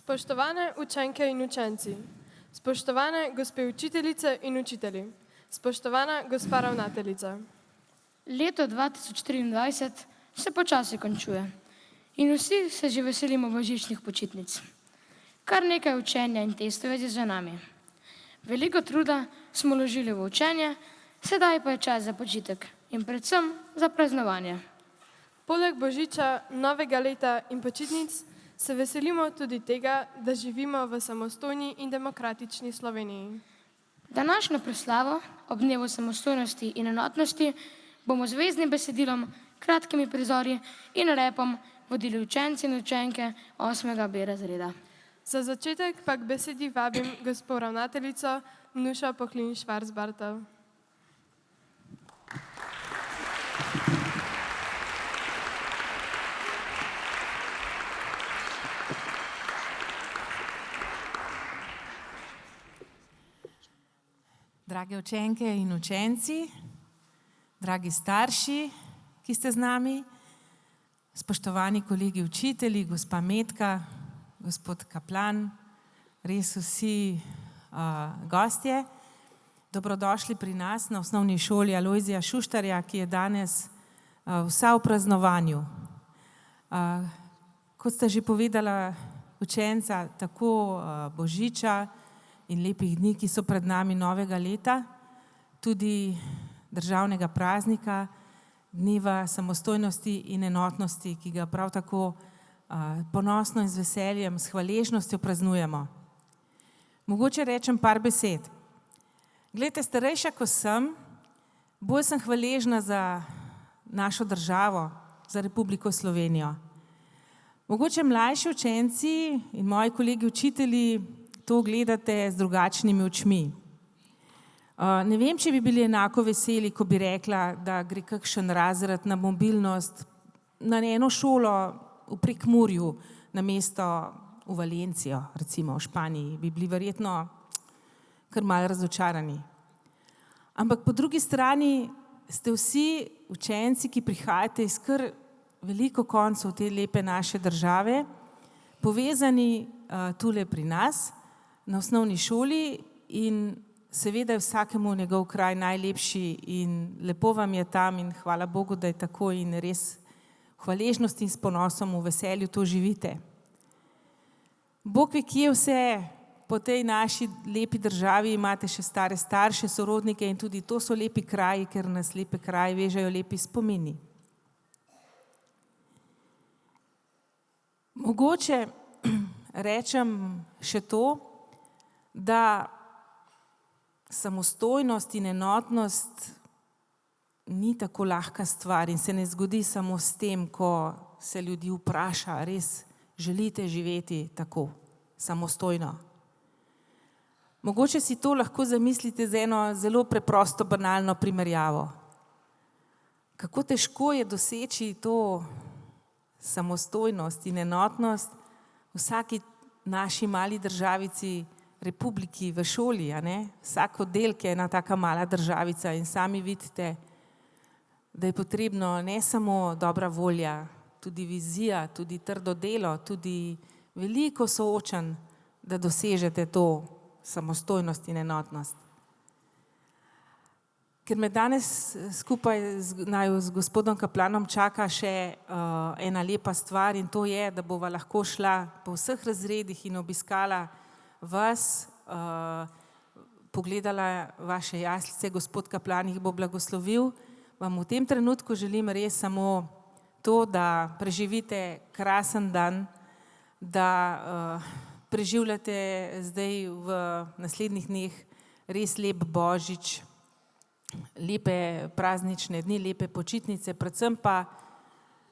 Spoštovane učenke in učenci, spoštovane gospe učiteljice in učitelji, spoštovana gospa ravnateljica. Leto 2023 se počasi končuje in vsi se že veselimo božičnih počitnic. Kar nekaj učenja in testov je za nami. Veliko truda smo vložili v učenje, sedaj pa je čas za počitek in predvsem za praznovanje. Poleg božiča, novega leta in počitnic se veselimo tudi tega, da živimo v samostojni in demokratični Sloveniji. Današnjo proslavo ob dnevu samostojnosti in enotnosti bomo z veznim besedilom, kratkimi prizori in repom vodili učenci in učenke 8. B razreda. Za začetek pa k besedi vabim gospo ravnateljico Nušo Pohlin Švarc-Bartov. Drage učenke in učenci, dragi starši, ki ste z nami, spoštovani kolegi učitelji, gospa Metka, gospod kaplan, res vsi gostje, dobrodošli pri nas na osnovni šoli Alojzija Šuštarja, ki je danes vsa v praznovanju. Kot sta že povedala učenca, tako božiča in lepih dni, ki so pred nami, novega leta, tudi državnega praznika, dneva samostojnosti in enotnosti, ki ga prav tako ponosno in z veseljem, s hvaležnostjo praznujemo. Mogoče rečem par besed. Glejte, starejša, ko sem, bolj sem hvaležna za našo državo, za Republiko Slovenijo. Mogoče mlajši učenci in moji kolegi učitelji to gledate z drugačnimi očmi. Ne vem, če bi bili enako veseli, ko bi rekla, da gre kakšen razred na mobilnost na eno šolo v Prekmurju namesto v Valencijo, recimo v Španiji, bi bili verjetno kar malo razočarani. Ampak po drugi strani ste vsi učenci, ki prihajate iz kar veliko koncev te lepe naše države, povezani tule pri nas, na osnovni šoli in seveda je vsakemu njegov kraj najlepši in lepo vam je tam in hvala Bogu, da je tako in res hvaležnost in s ponosom v veselju to živite. Bog ve, kje vse po tej naši lepi državi imate še stare starše, sorodnike in tudi to so lepi kraji, ker nas lepe kraji vežejo lepi spomini. Mogoče rečem še to, da samostojnost in enotnost ni tako lahka stvar in se ne zgodi samo s tem, ko se ljudi vpraša, res želite živeti tako samostojno. Mogoče si to lahko zamislite z eno zelo preprosto, banalno primerjavo. Kako težko je doseči to samostojnost in enotnost v vsaki naši mali državici, republiki, v šoli, a ne? Vsak oddelek je ena taka mala državica in sami vidite, da je potrebno ne samo dobra volja, tudi vizija, tudi trdo delo, tudi veliko soočanj, da dosežete to samostojnost in enotnost. Ker me danes skupaj z gospodom kaplanom čaka še ena lepa stvar in to je, da bova lahko šla po vseh razredih in obiskala vas, pogledala vaše jaslice, gospod kaplan jih bo blagoslovil. Vam v tem trenutku želim res samo to, da preživite krasen dan, da preživljate zdaj v naslednjih dneh res lep Božič, lepe praznične dni, lepe počitnice, predvsem pa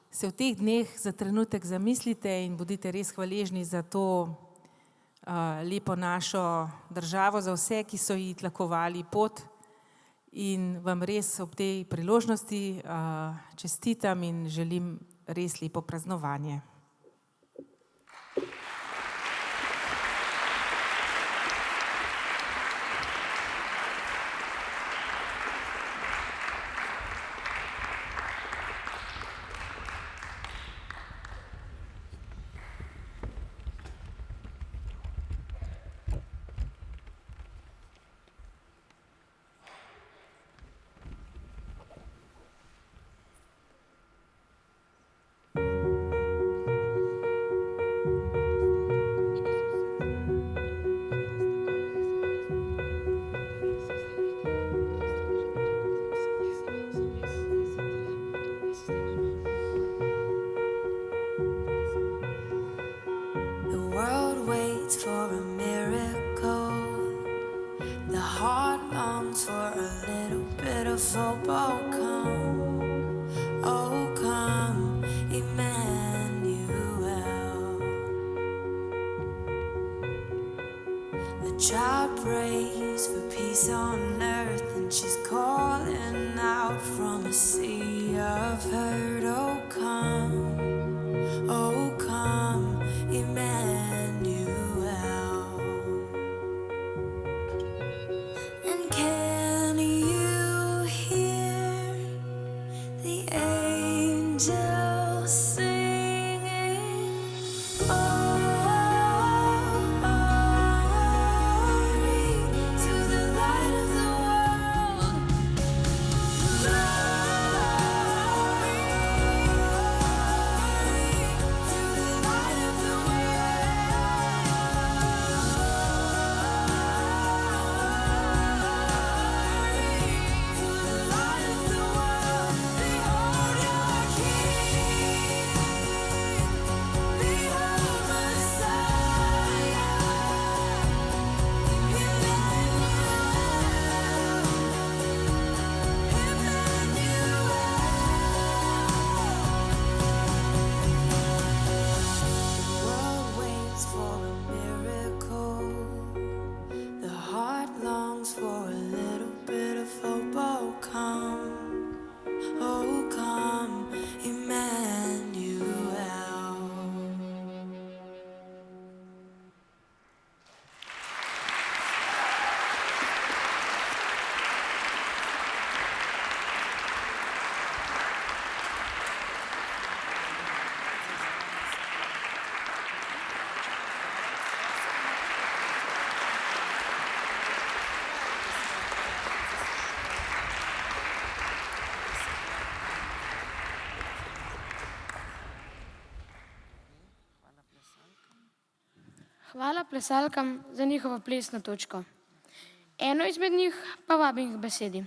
se v teh dneh za trenutek zamislite in bodite res hvaležni za to lepo našo državo, za vse, ki so ji tlakovali pot in vam res ob tej priložnosti čestitam in želim res lepo praznovanje. Child prays for peace on earth and she's calling out from a sea of hurt. Oh come, Emmanuel. And can you hear the angels singing? Hvala plesalkam za njihovo plesno točko. Eno izmed njih pa vabim k besedi.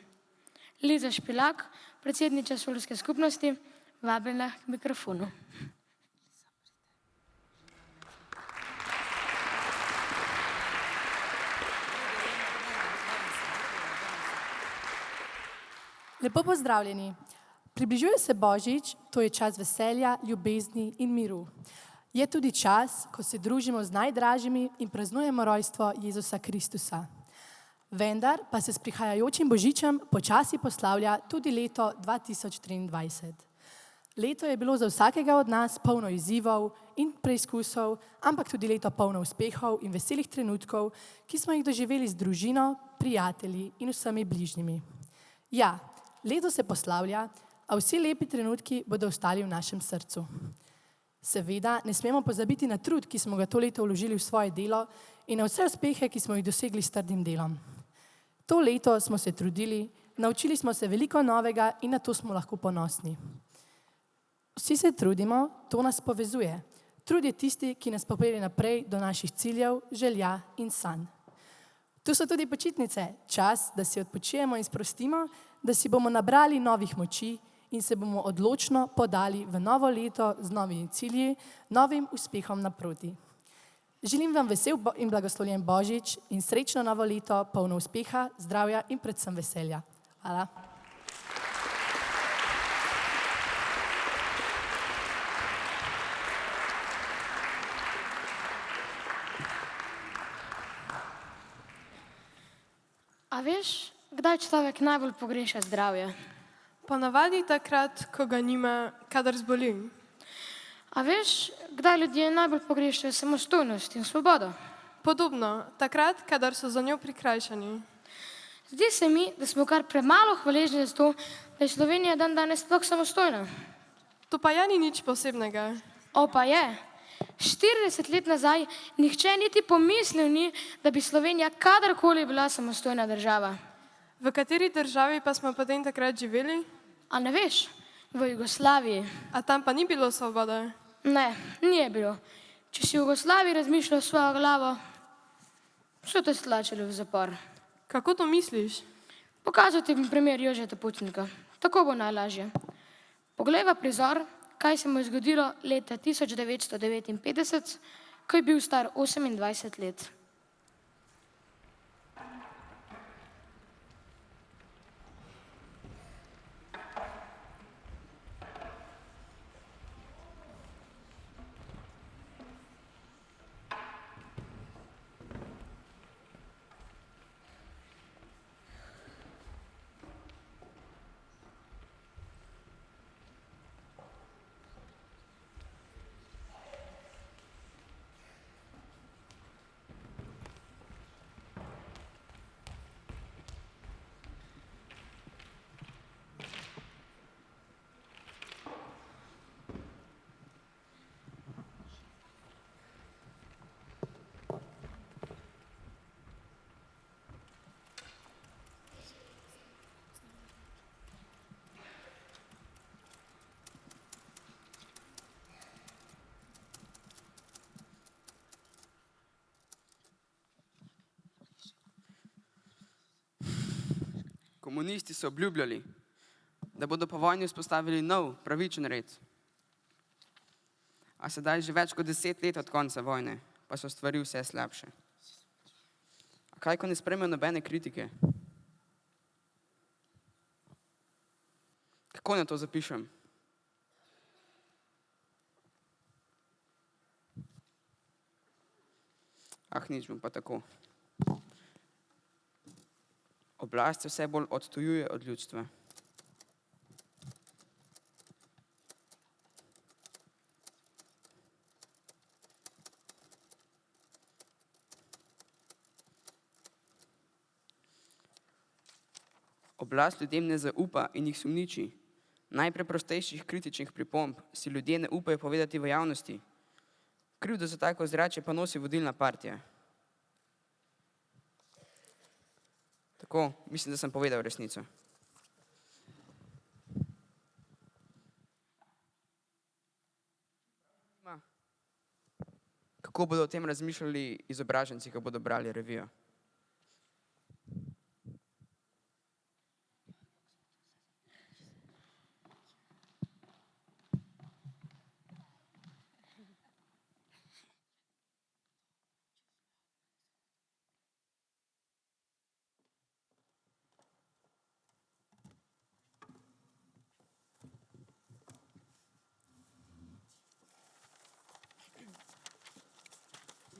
Liza Špilak, predsednica šolske skupnosti, vabljena k mikrofonu. Lepo pozdravljeni. Približuje se Božič, to je čas veselja, ljubezni in miru. Je tudi čas, ko se družimo z najdražjimi in praznujemo rojstvo Jezusa Kristusa. Vendar pa se s prihajajočim Božičem počasi poslavlja tudi leto 2023. Leto je bilo za vsakega od nas polno izzivov in preizkusov, ampak tudi leto polno uspehov in veselih trenutkov, ki smo jih doživeli z družino, prijatelji in vsemi bližnjimi. Ja, leto se poslavlja, a vsi lepi trenutki bodo ostali v našem srcu. Seveda ne smemo pozabiti na trud, ki smo ga to leto vložili v svoje delo in na vse uspehe, ki smo jih dosegli s trdim delom. To leto smo se trudili, naučili smo se veliko novega in na to smo lahko ponosni. Vsi se trudimo, to nas povezuje. Trud je tisti, ki nas popelje naprej do naših ciljev, želja in sanj. Tu so tudi počitnice, čas, da si odpočijemo in sprostimo, da si bomo nabrali novih moči in se bomo odločno podali v novo leto z novimi cilji, novim uspehom naproti. Želim vam vesel in blagoslovljen Božič in srečno novo leto, polno uspeha, zdravja in predvsem veselja. Hvala. A veš, kdaj človek najbolj pogreša zdravje? Ponavadi takrat, ko ga nima, kadar zboli. A veš, kdaj ljudje najbolj pogrešajo samostojnost in svobodo? Podobno, takrat, kadar so za njo prikrajšani. Zdi se mi, da smo kar premalo hvaležni za to, da je Slovenija dandanes sploh samostojna. To pa ja ni nič posebnega. O, pa je. 40 let nazaj nihče niti pomislil ni, da bi Slovenija kadarkoli bila samostojna država. V kateri državi pa smo potem takrat živeli? A ne veš, v Jugoslaviji. A tam pa ni bilo svobode? Ne, ni je bilo. Če si v Jugoslaviji razmišljal s svojo glavo, so te stlačili v zapor. Kako to misliš? Pokazal ti bom primer Jožeta Pučnika. Tako bo najlažje. Poglejva prizor, kaj se mu je zgodilo leta 1959, ko je bil star 28 let. Komunisti so obljubljali, da bodo po vojni vzpostavili nov, pravičen red. A sedaj že več kot 10 let od konca vojne, pa so stvari vse slabše. A kaj, ko ne sprejmejo nobene kritike? Kako na to zapišem? Nič bom pa tako. Oblast se vse bolj odtujuje od ljudstva. Oblast ljudem ne zaupa in jih sumniči. Najpreprostejših kritičnih pripomb si ljudje ne upajo povedati v javnosti. Krivdo za tako ozračje pa nosi vodilna partija. Tako, mislim, da sem povedal resnico. Kako bodo o tem razmišljali izobraženci, ko bodo brali revijo?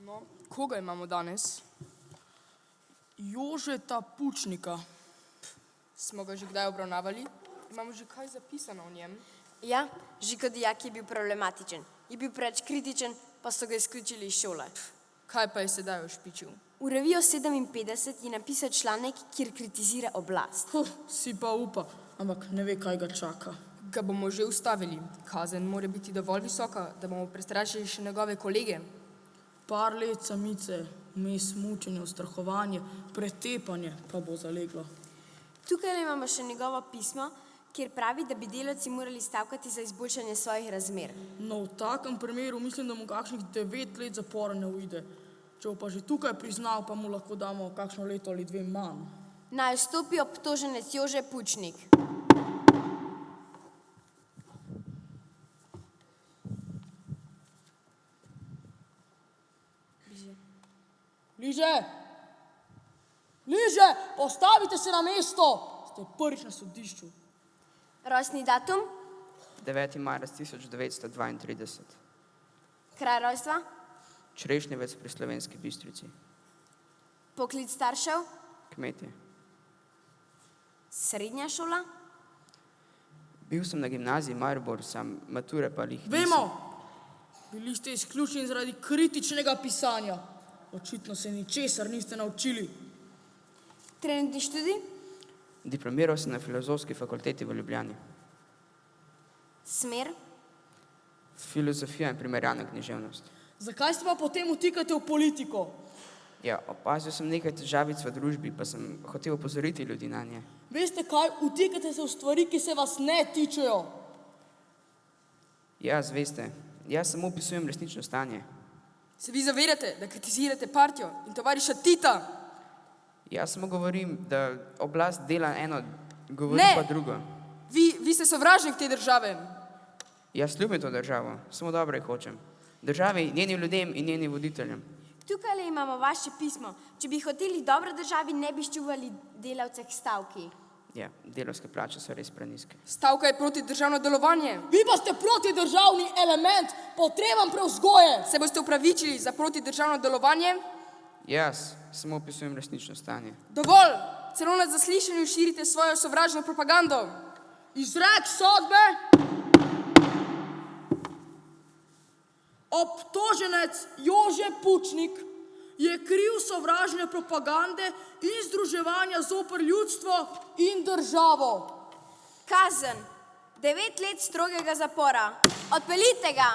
No, koga imamo danes? Jožeta Pučnika. Smo ga že kdaj obravnavali? Imamo že kaj zapisano o njem? Ja, že kot dijak je bil problematičen. Je bil preveč kritičen, pa so ga izključili iz šole. Kaj pa je sedaj ošpičil? V revijo 57 je napisal članek, kjer kritizira oblast. Si pa upa, ampak ne ve, kaj ga čaka. Ga bomo že ustavili. Kazen mora biti dovolj visoka, da bomo prestrašili še njegove kolege. Par let samice, vmes mučenje, ustrahovanje, pretepanje pa bo zaleglo. Tukaj imamo še njegovo pismo, kjer pravi, da bi delavci morali stavkati za izboljšanje svojih razmer. No, v takem primeru mislim, da mu kakšnih 9 let zapora ne uide. Če bo pa že tukaj priznal, pa mu lahko damo kakšno leto ali 2 manj. Naj vstopi obtoženec Jože Pučnik. Liže! Liže! Postavite se na mesto! Ste prvič na sodišču. Rojstni datum, 9. marec 1932. kraj rojstva, Črešnjevec pri Slovenski Bistrici. poklic staršev, Kmetje. srednja šola, Bil sem na gimnaziji Maribor, sam mature pa lih Vemo! Bili ste izključeni zaradi kritičnega pisanja. Očitno se ničesar niste naučili. trenutni študij, Diplomiral sem na Filozofski fakulteti v Ljubljani. smer, Filozofija in primerjalna književnost. Zakaj se pa potem vtikate v politiko? Ja, opazil sem nekaj težavic v družbi, pa sem hotel opozoriti ljudi na nje. Veste kaj, vtikate se v stvari, ki se vas ne tičejo. Jaz, veste, jaz samo opisujem resnično stanje. Se vi zavedate, da kritizirate partijo in tovariša Tita? Jaz samo govorim, da oblast dela eno, govori Ne! pa drugo. Vi ste sovražnik te države. Jaz ljubim to državo, samo dobro jih hočem. Državi, njenim ljudem in njenim voditeljem. tukaj imamo vaše pismo. Če bi hoteli dobro državi, ne bi ščuvali delavce k stavki. Ja, delovske plače so res preniske. Stavka je proti državno delovanje. Vi pa ste protidržavni element, potreben prevzgoje. Se boste upravičili za protidržavno delovanje? Jaz samo opisujem resnično stanje. Dovolj! Celo na zaslišanju širite svojo sovražno propagando. Izrek sodbe. Obtoženec Jože Pučnik je kriv sovražne propagande in združevanja zoper ljudstvo in državo. Kazen, 9 let strogega zapora. Odpeljite ga.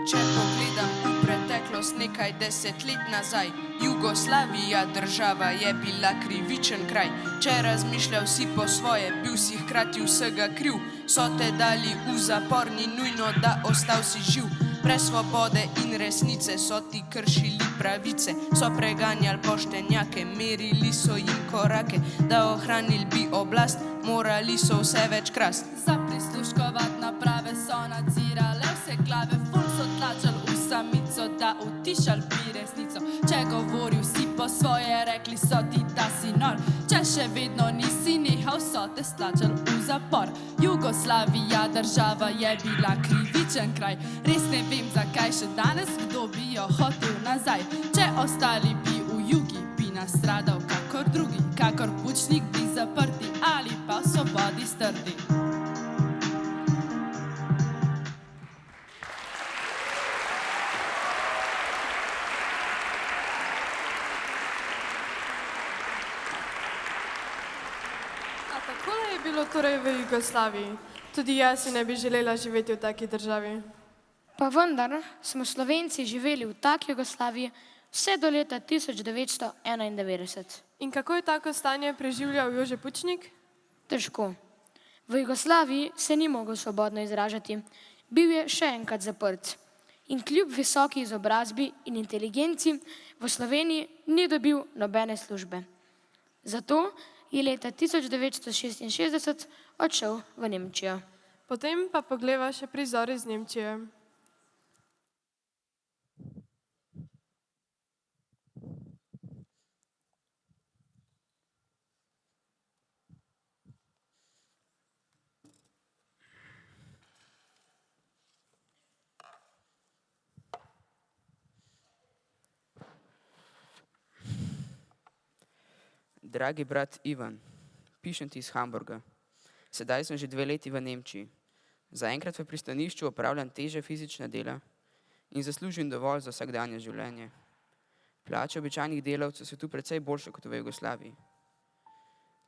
Če pogledam v preteklost nekaj 10 let nazaj, Jugoslavija država je bila krivičen kraj. Če razmišljal si po svoje, bil si hkrati vsega kriv. So te dali v zapor, ni nujno, da ostal si živ. Brez svobode in resnice so ti kršili pravice. So preganjali poštenjake, merili so jim korake. Da ohranili bi oblast, morali so vse več krast. Za prisluškovat naprave so nadzirale vse glave, ful so tlačali v samico, da utišali bi resnico. Če govoril si po svoje, rekli so ti, da si nor. Če še vedno nisi nehal, so te stlačali v zapor. Jugoslavija država je bila krivičen kraj. Res ne vem, zakaj še danes, kdo bi jo hotel nazaj. Če ostali bi v jugi, bi nastradal kakor drugi. Kakor Pučnik bi zaprti ali pa v svobodi strdi. A takole je bilo torej v Jugoslaviji. Tudi jaz si ne bi želela živeti v taki državi. Pa vendar smo Slovenci živeli v taki Jugoslaviji vse do leta 1991. In kako je tako stanje preživljal Jože Pučnik? Težko. V Jugoslaviji se ni mogel svobodno izražati. Bil je še enkrat zaprt. in kljub visoki izobrazbi in inteligenci v Sloveniji ni dobil nobene službe. Zato je leta 1966 odšel v Nemčijo. Potem pa pogleva še prizor iz Nemčije. Dragi brat Ivan, pišem ti iz Hamburga. Sedaj sem že 2 leti v Nemčiji. Zaenkrat v pristanišču opravljam težje fizične dela in zaslužim dovolj za vsakdanje življenje. Plače običajnih delavcev so tu precej boljše kot v Jugoslaviji.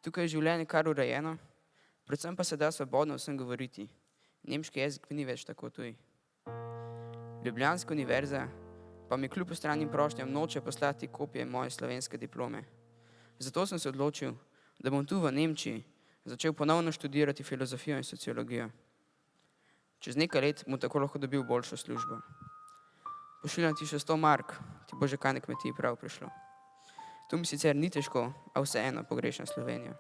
Tukaj je življenje kar urejeno, predvsem pa se da svobodno vsem govoriti. Nemški jezik ni več tako tuj. Ljubljanska univerza pa mi kljub ostranim prošnjam noče poslati kopije moje slovenske diplome. Zato sem se odločil, da bom tu v Nemčiji začel ponovno študirati filozofijo in sociologijo. Čez nekaj let bom tako lahko dobil boljšo službo. Pošiljam ti še 100 mark, ti bo že kaj na kmetiji prav prišlo. Tu mi sicer ni težko, a vseeno pogrešam Slovenijo.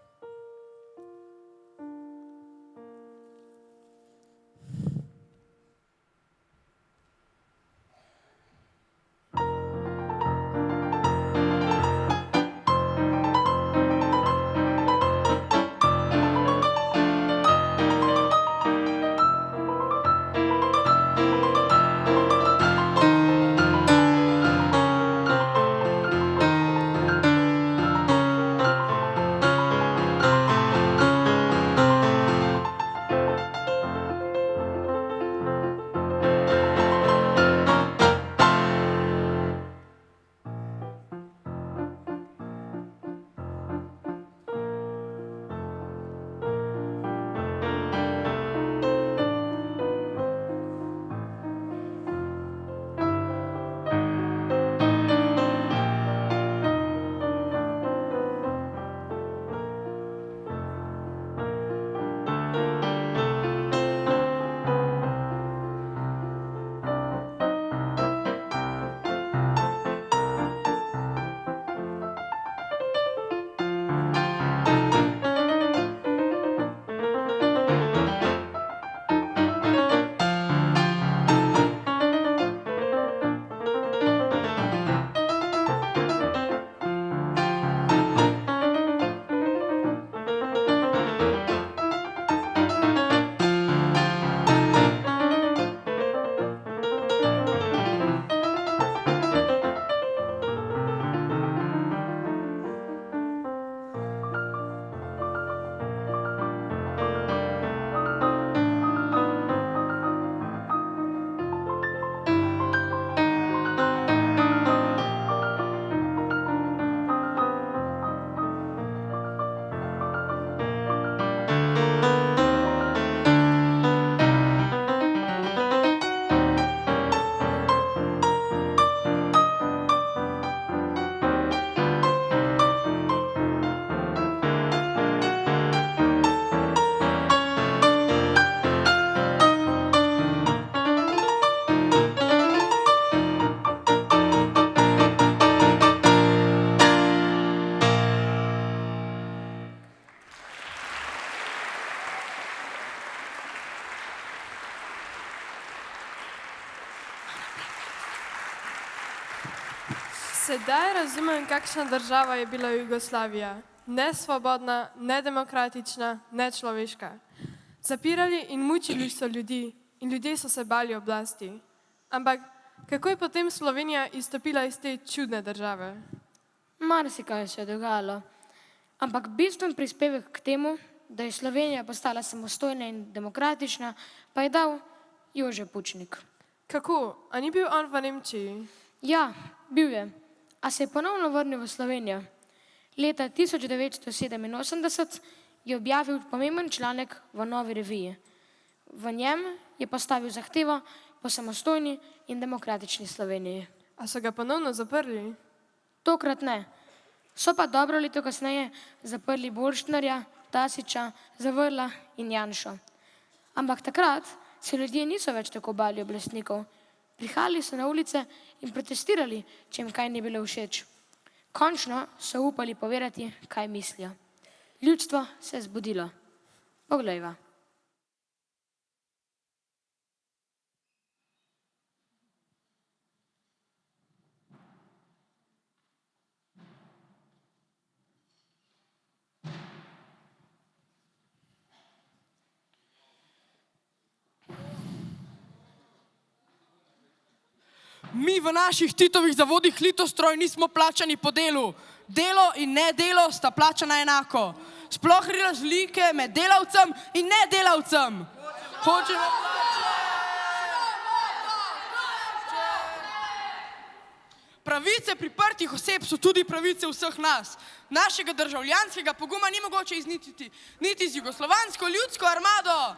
Sedaj razumem, kakšna država je bila Jugoslavija. Nesvobodna, nedemokratična, nečloveška. Zapirali in mučili so ljudi in ljudje so se bali oblasti. Ampak kako je potem Slovenija izstopila iz te čudne države? Marsikaj se je dogajalo, ampak bistven prispevek k temu, da je Slovenija postala samostojna in demokratična, pa je dal Jože Pučnik. Kako? A ni bil on v Nemčiji? Ja, bil je, a se je ponovno vrnil v Slovenijo. Leta 1987 je objavil pomemben članek v Novi reviji. V njem je postavil zahtevo po samostojni in demokratični Sloveniji. A so ga ponovno zaprli? Tokrat ne. So pa dobro leto kasneje zaprli Borštnarja, Tasiča, Zavrla in Janšo. Ampak takrat se ljudje niso več tako bali oblastnikov. Prihajali so na ulice in protestirali, če jim kaj ni bilo všeč. Končno so upali povedati, kaj mislijo. Ljudstvo se je zbudilo. Poglejva. Mi v naših Titovih zavodih Litostroj nismo plačani po delu. Delo in nedelo sta plačana enako. Sploh ni razlike med delavcem in nedelavcem. Hočemo pravice priprtih oseb so tudi pravice vseh nas. Našega državljanskega poguma ni mogoče izničiti niti z jugoslovansko ljudsko armado.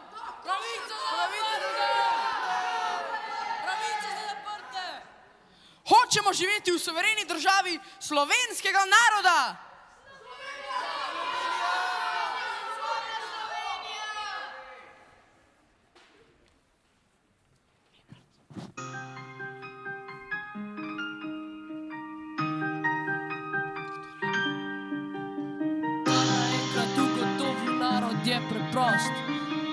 Hočemo živeti v suvereni državi slovenskega naroda. Naenkrat ugotovil, narod je preprost.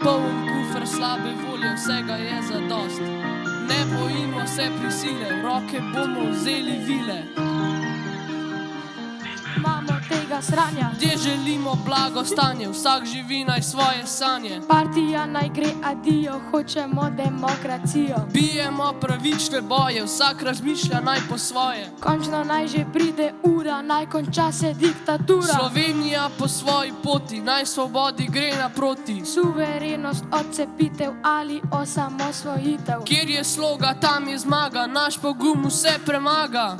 Poln kufer slabe volje, vsega je zadost. Ne bojimo se prisile, v roke bomo vzeli vile. Imamo tega sranja, Gdje želimo blagostanje, vsak živi naj svoje sanje. partija naj gre adijo, hočemo demokracijo. Bijemo pravične boje, vsak razmišlja naj po svoje. Končno naj že pride ura, naj konča se diktatura. Slovenija po svoji poti, naj svobodi gre naproti. Suverenost, odcepitev ali osamosvojitev. Kjer je sloga, tam je zmaga, naš pogum vse premaga.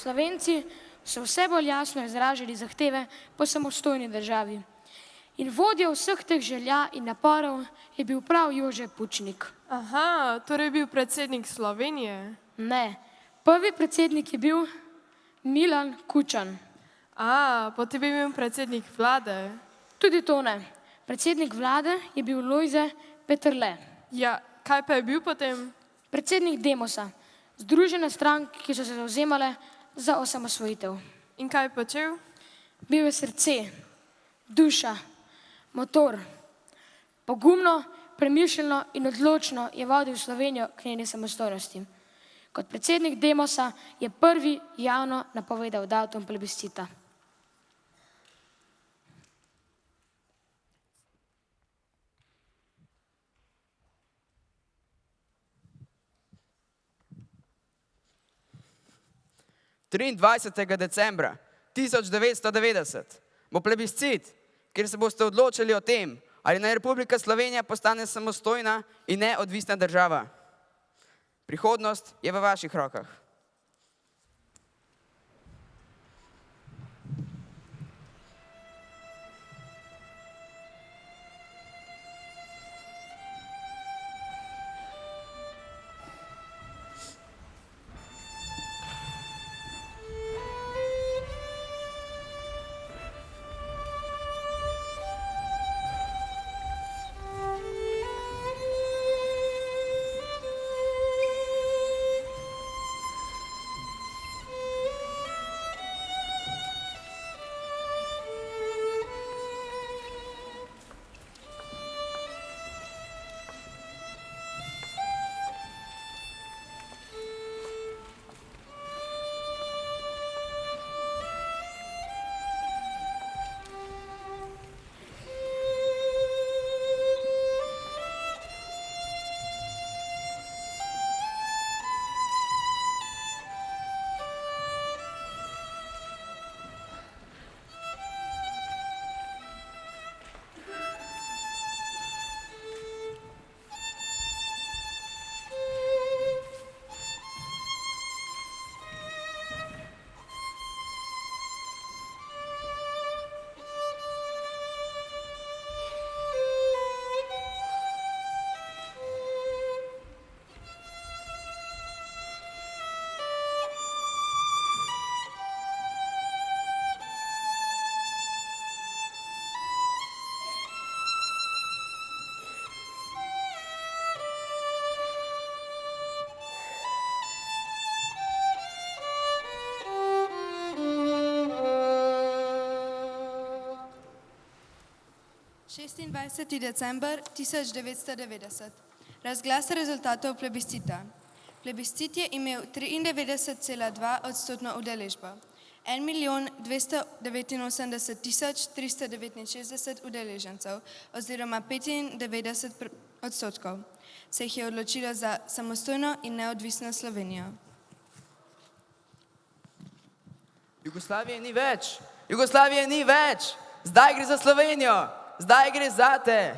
Slovenci so vse bolj jasno izražali zahteve po samostojni državi. In vodja vseh teh želja in naporov je bil prav Jože Pučnik. Aha, torej je bil predsednik Slovenije. Ne, prvi predsednik je bil Milan Kučan. Potem je bil predsednik vlade. Tudi to ne. Predsednik vlade je bil Lojze Peterle. Ja, kaj pa je bil potem? Predsednik Demosa, združene stranke, ki so se zavzemale za osamosvojitev. In kaj je počel? Bil je srce, duša, motor. Pogumno, premišljeno in odločno je vodil Slovenijo k njeni samostojnosti. Kot predsednik Demosa je prvi javno napovedal datum plebiscita. Decembra 1990 bo plebiscit, kjer se boste odločili o tem, ali naj Republika Slovenija postane samostojna in neodvisna država. Prihodnost je v vaših rokah. December 1990. Razglas rezultatov plebiscita. Plebiscit je imel 93,2% udeležbo. 1.289.369 udeležencev oziroma 95% se jih je odločilo za samostojno in neodvisno Slovenijo. Jugoslavije ni več! Jugoslavije ni več! Zdaj gre za Slovenijo! Zdaj gre zate!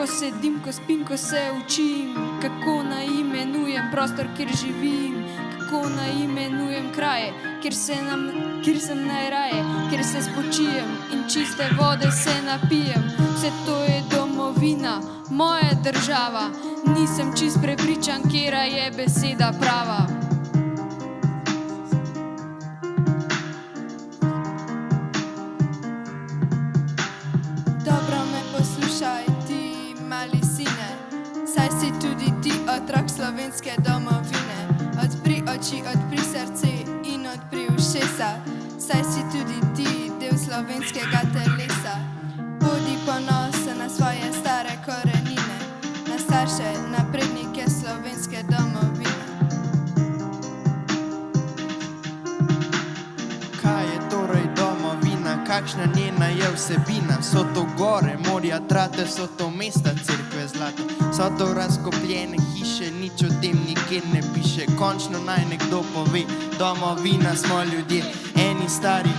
ko sedim, ko spim, ko se učim, kako naimenujem prostor, kjer živim, kako naimenujem kraje, kjer sem najraje, kjer se spočijem in čiste vode se napijem. Vse to je domovina, moja država, nisem čist prepričan, kjera je beseda prava. Dobro me poslušaj, ti mali sine, saj si tudi ti otrok slovenske domovine. Odpri oči, odpri srce in odpri ušesa, saj si tudi ti del slovenskega telesa. Bodi ponosen na svoje stare korenine, na starše, na prednike slovenske domovine. Kaj je torej domovina, kakšna njena je vsebina? So to gore, morja, trate, so to mesta, cerkve, zlato, so to razkopljene hiše, nič o tem nikjer ne piše. Končno naj nekdo pove, domovina smo ljudje, eni stari,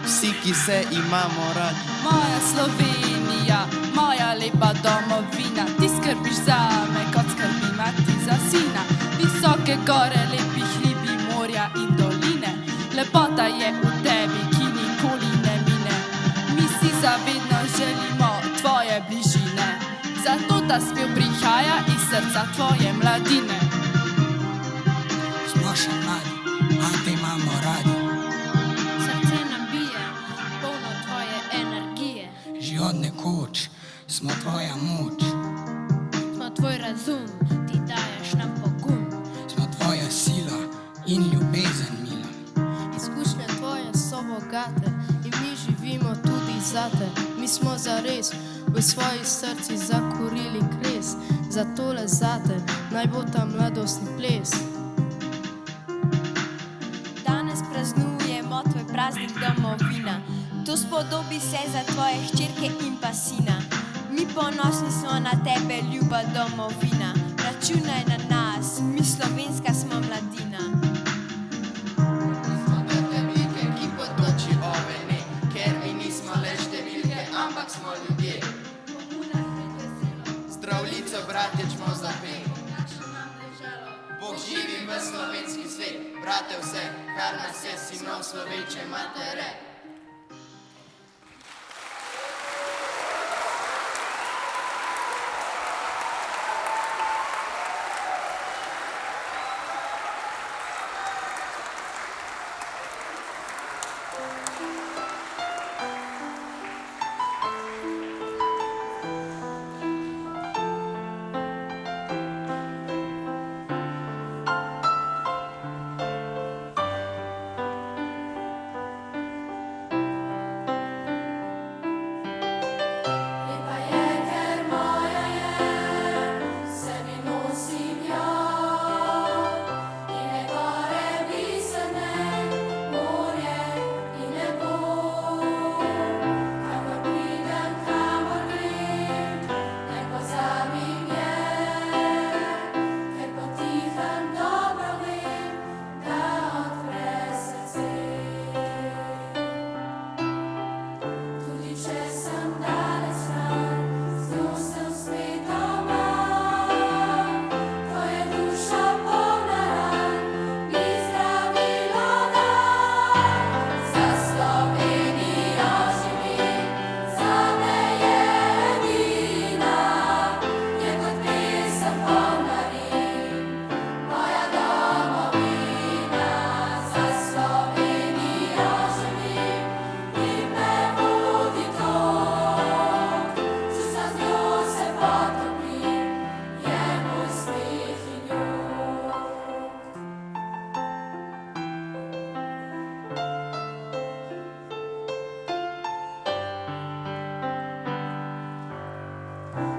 vsi, ki se imamo radi. Moja Slovenija, moja lepa domovina, ti skrbiš zame, kot skrbi mati za sina. Visoke gore, lepi hribi, morja in doline, lepota je v tebi, ki nikoli ne mine. Mi si zavedno želimo tvoje bližine, zato ta spev prihaja iz srca tvoje mladine. Smo še mladi, a te imamo radi. Srce nam bije, polno tvoje energije. Že od nekoč smo tvoja moč. Smo tvoj razum, ti daješ nam pogum. Smo tvoja sila in ljubezen mila. Izkušnje tvoje so bogate in mi živimo tudi zate. Mi smo zares v svojih srcih zakurili kres. Zatole zate naj bo ta mladostni ples. Danes praznujemo tvoj praznik domovina, to spodobi se za tvoje hčerke in pa sina. Mi ponosni smo na tebe, ljuba domovina, računaj na nas, mi slovenska smo mladina. Smo detelike, ki potoči ovene, ker mi nismo le številke, ampak smo ljudje. Zdravljico, bratje, čmo zapeli. Bog živi v slovenski svet, brate vse, kar nas je sinov sloveče matere.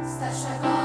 Starszego